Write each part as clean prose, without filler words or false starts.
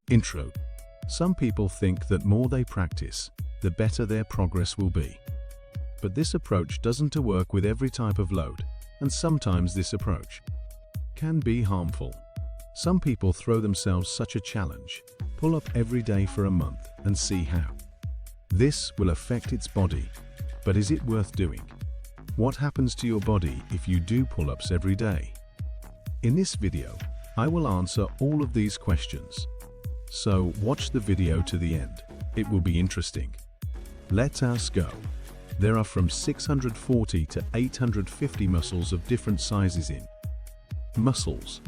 Intro. Some people think that more they practice, the better their progress will be. But this approach doesn't work with every type of load, and sometimes this approach can be harmful. Some people throw themselves such a challenge, pull up every day for a month and see how. This will affect its body, but is it worth doing? What happens to your body if you do pull-ups every day? In this video, I will answer all of these questions. So watch the video to the end. It will be interesting. Let us go. There are from 640 to 850 muscles of different sizes in muscles.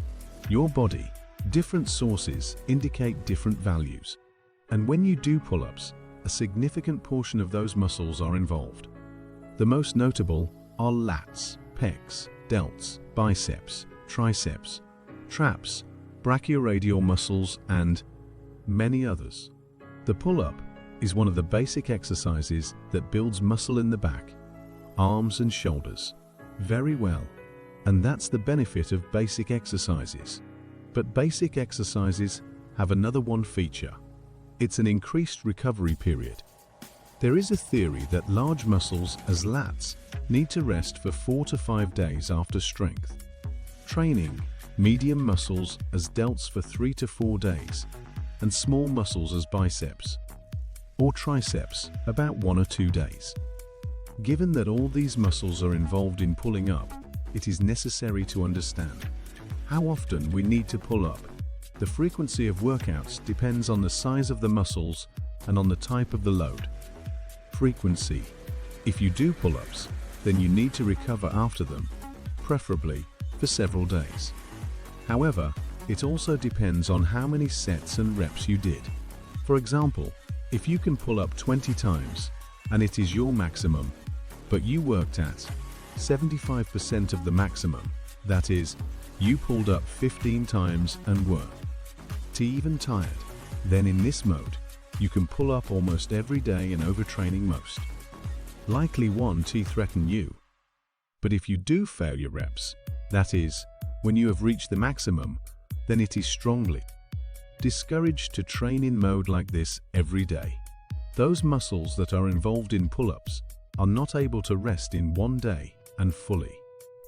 Your body, different sources indicate different values. And when you do pull-ups, a significant portion of those muscles are involved. The most notable are lats, pecs, delts, biceps, triceps, traps, brachioradial muscles, and many others. The pull-up is one of the basic exercises that builds muscle in the back, arms and shoulders very well. And that's the benefit of basic exercises. But basic exercises have another one feature. It's an increased recovery period. There is a theory that large muscles as lats need to rest for 4 to 5 days after strength training, medium muscles as delts for 3 to 4 days, and small muscles as biceps or triceps about 1 or 2 days. Given that all these muscles are involved in pulling up, it is necessary to understand how often we need to pull up. The frequency of workouts depends on the size of the muscles and on the type of the load. Frequency. If you do pull-ups, then you need to recover after them, preferably for several days. However, it also depends on how many sets and reps you did. For example, if you can pull up 20 times and it is your maximum, but you worked at 75% of the maximum, that is, you pulled up 15 times and were even tired, then in this mode, you can pull up almost every day and overtraining most likely won't threaten you. But if you do fail your reps, that is, when you have reached the maximum, then it is strongly discouraged to train in mode like this every day. Those muscles that are involved in pull-ups are not able to rest in one day and fully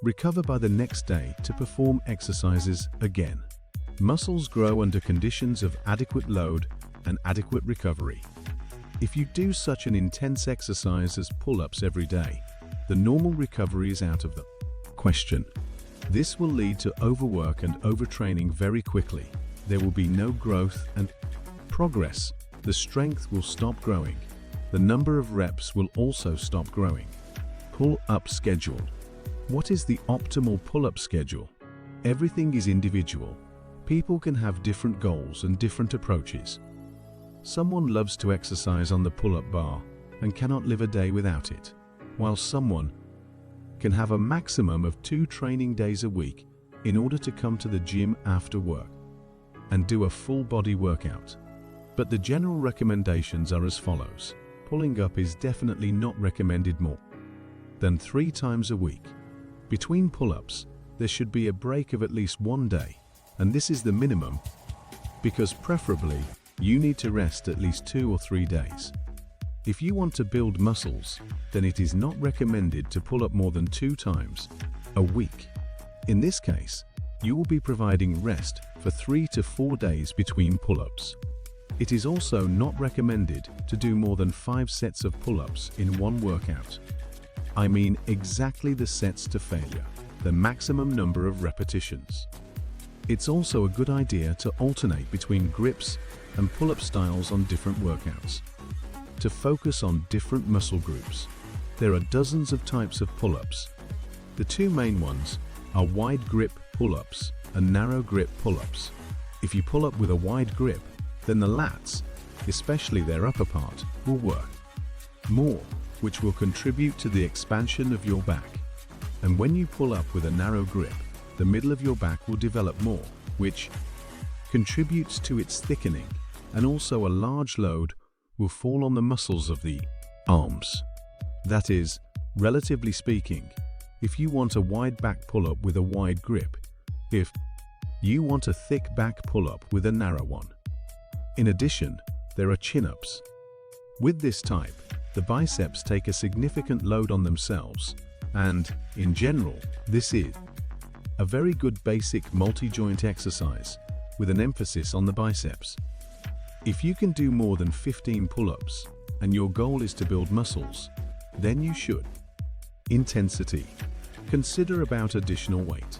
recover by the next day to perform exercises again. Muscles grow under conditions of adequate load and adequate recovery. If you do such an intense exercise as pull-ups every day, the normal recovery is out of the question. This will lead to overwork and overtraining very quickly. There will be no growth and progress. The strength will stop growing. The number of reps will also stop growing. Pull-up schedule. What is the optimal pull-up schedule? Everything is individual. People can have different goals and different approaches. Someone loves to exercise on the pull-up bar and cannot live a day without it, while someone can have a maximum of 2 training days a week in order to come to the gym after work and do a full body workout. But the general recommendations are as follows. Pulling up is definitely not recommended more than 3 times a week. Between pull-ups, there should be a break of at least 1 day, and this is the minimum because preferably you need to rest at least 2 or 3 days. If you want to build muscles, then it is not recommended to pull up more than 2 times a week. In this case, you will be providing rest for 3 to 4 days between pull-ups. It is also not recommended to do more than 5 sets of pull-ups in one workout. I mean exactly the sets to failure, the maximum number of repetitions. It's also a good idea to alternate between grips and pull-up styles on different workouts, to focus on different muscle groups. There are dozens of types of pull-ups. The 2 main ones are wide grip pull-ups and narrow grip pull-ups. If you pull up with a wide grip, then the lats, especially their upper part, will work more, which will contribute to the expansion of your back. And when you pull up with a narrow grip, the middle of your back will develop more, which contributes to its thickening, and also a large load will fall on the muscles of the arms. That is, relatively speaking, if you want a wide back pull-up with a wide grip, if you want a thick back pull-up with a narrow one. In addition, there are chin-ups. With this type, the biceps take a significant load on themselves, and, in general, this is a very good basic multi-joint exercise with an emphasis on the biceps. If you can do more than 15 pull-ups and your goal is to build muscles, then you should. Intensity. Consider about additional weight.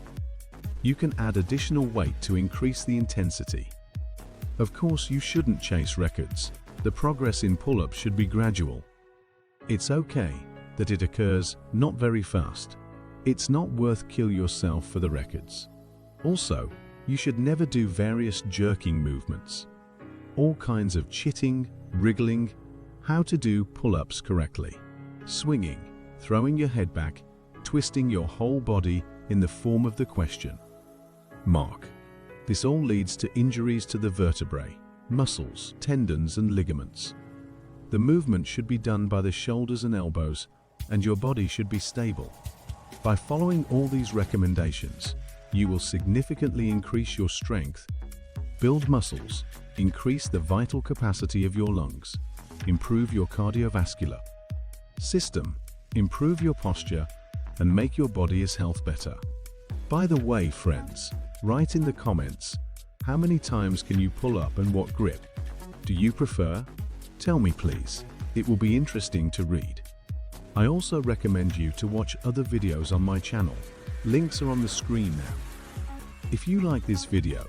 You can add additional weight to increase the intensity. Of course, you shouldn't chase records. The progress in pull-ups should be gradual. It's okay that it occurs not very fast. It's not worth kill yourself for the records. Also, you should never do various jerking movements. All kinds of chitting, wriggling, how to do pull-ups correctly. Swinging, throwing your head back, twisting your whole body in the form of the question mark. This all leads to injuries to the vertebrae, muscles, tendons and ligaments. The movement should be done by the shoulders and elbows, and your body should be stable. By following all these recommendations, you will significantly increase your strength, build muscles, increase the vital capacity of your lungs, improve your cardiovascular system, improve your posture, and make your body's health better. By the way, friends, write in the comments, how many times can you pull up and what grip do you prefer? Tell me please, it will be interesting to read. I also recommend you to watch other videos on my channel. Links are on the screen now. If you like this video,